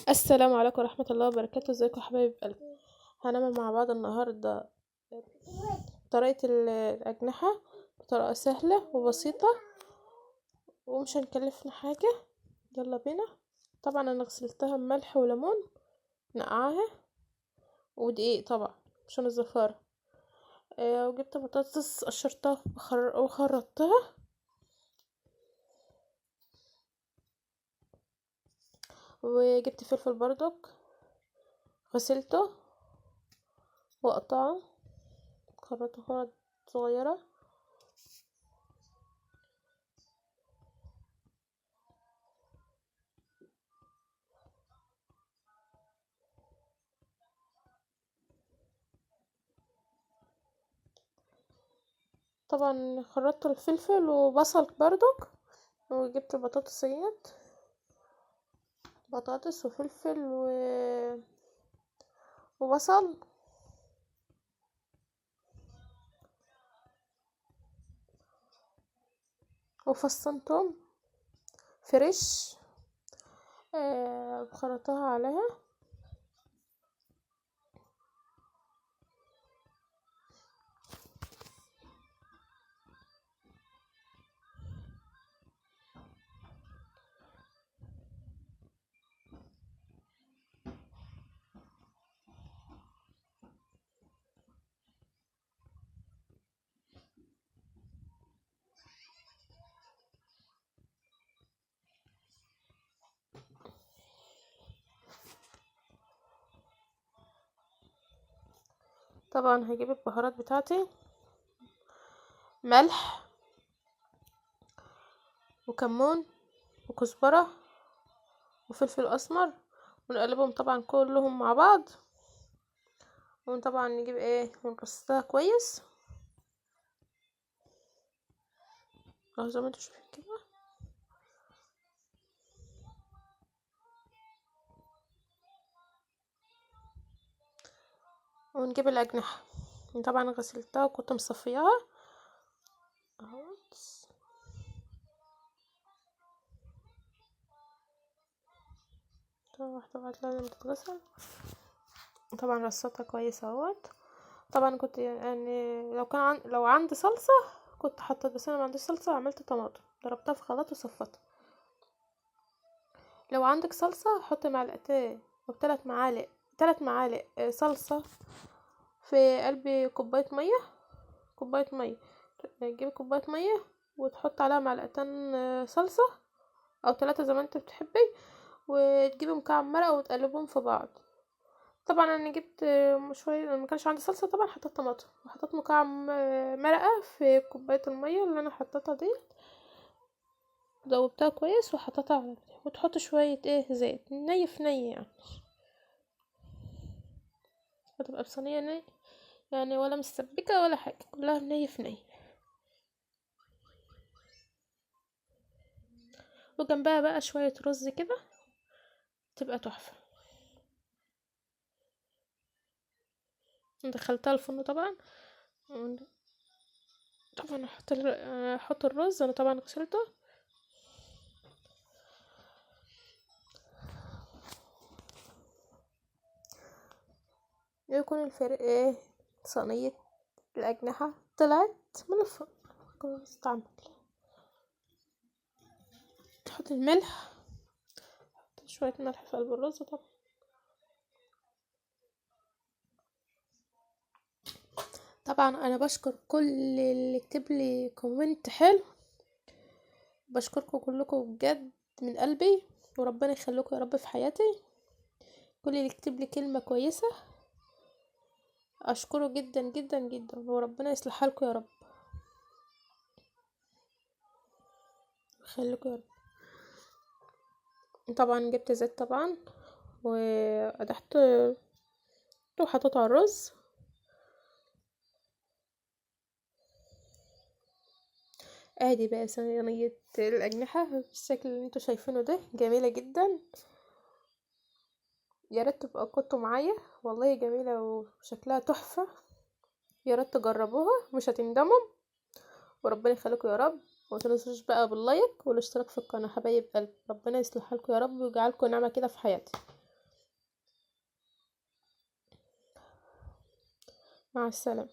السلام عليكم ورحمة الله وبركاته. ازيكم يا حبايب قلبي؟ هنعمل مع بعض النهاردة طريقة الأجنحة بطريقة سهلة وبسيطة ومش هنكلفنا حاجة. يلا بينا. طبعا انا غسلتها بملح وليمون، نقعها ودقيق طبعا عشان الزفارة. وجبت بطاطس قشرتها وخرطتها، وجبت فلفل بردك غسلته وقطعه، خرطته خرط صغيرة. طبعا خرطت الفلفل وبصل بردك، وجبت بطاطسيات، بطاطس وفلفل وبصل وفصين توم فريش، خرطتها عليها. طبعا هجيب البهارات بتاعتي، ملح وكمون وكزبرة وفلفل اسمر، ونقلبهم طبعا كلهم مع بعض. وطبعا نجيب ونرصها كويس اهو زي ما انتوا شايفين كده. ونجيب الاجنحة، طبعا غسلتها وكنت مصفياها اهو. واحدة واحدة لازم تتغسل. طبعا رصتها كويس اهوت. طبعا كنت يعني لو عندي صلصة كنت حطيت، بس انا ما عنديش صلصة، عملت طماطم ضربتها في خلاط وصفتها. لو عندك صلصة حط معلقتين او 3 معالق صلصة في قلب كوباية مية. تجيبي كوباية مية وتحط عليها معلقتين صلصة او 3 زي ما انت بتحبي، وتجيبي مكعب مرقة وتقلبهم في بعض. طبعا انا جبت شويه، ما كانش عندي صلصه، طبعا حطيت طماطم وحطيت مكعب مرقه في كوبايه الميه اللي انا حطيتها دي، ذوبتها كويس وحطيتها على كده. وتحط شويه زيت ني في ني، هتبقى بصينيه ني يعني، ولا مسبكه ولا حاجه، كلها ني في ني. وجنبها بقى شويه رز كده تبقى تحفه. دخلتها الفرن طبعا. طبعا احط الرز، انا طبعا غسلته. يكون الفرق صينية الأجنحة طلعت من الفرن. استعمل تحط الملح، حط شوية ملح في قلب الرز طبعا. طبعا انا بشكر كل اللي كتب لي كومنت حلو، بشكركم كلكم بجد من قلبي، وربنا يخليكم يا رب في حياتي. كل اللي كتب لي كلمة كويسة اشكره جدا جدا جدا، وربنا يصلح حالكم يا رب، يخليكم يا رب. طبعا جبت زيت طبعا وقدحت وحطيته على الرز. ادي بقى صينية الأجنحة بالشكل اللي انتوا شايفينه ده، جميلة جدا. يا ريت تبقى كنتوا معايا، والله جميلة وشكلها تحفة. يا ريت تجربوها مش هتندموا، وربنا يخليكم يا رب. ومتنسوش بقى باللايك والاشتراك في القناة حبايب قلب. ربنا يصلح حالكم يا رب ويجعلكم نعمة كده في حياتي. مع السلامة.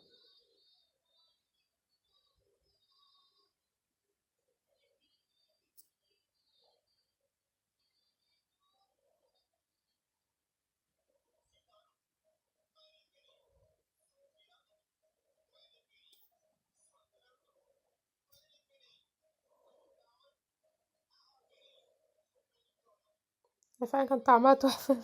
فعلا كان طعمها تحفة.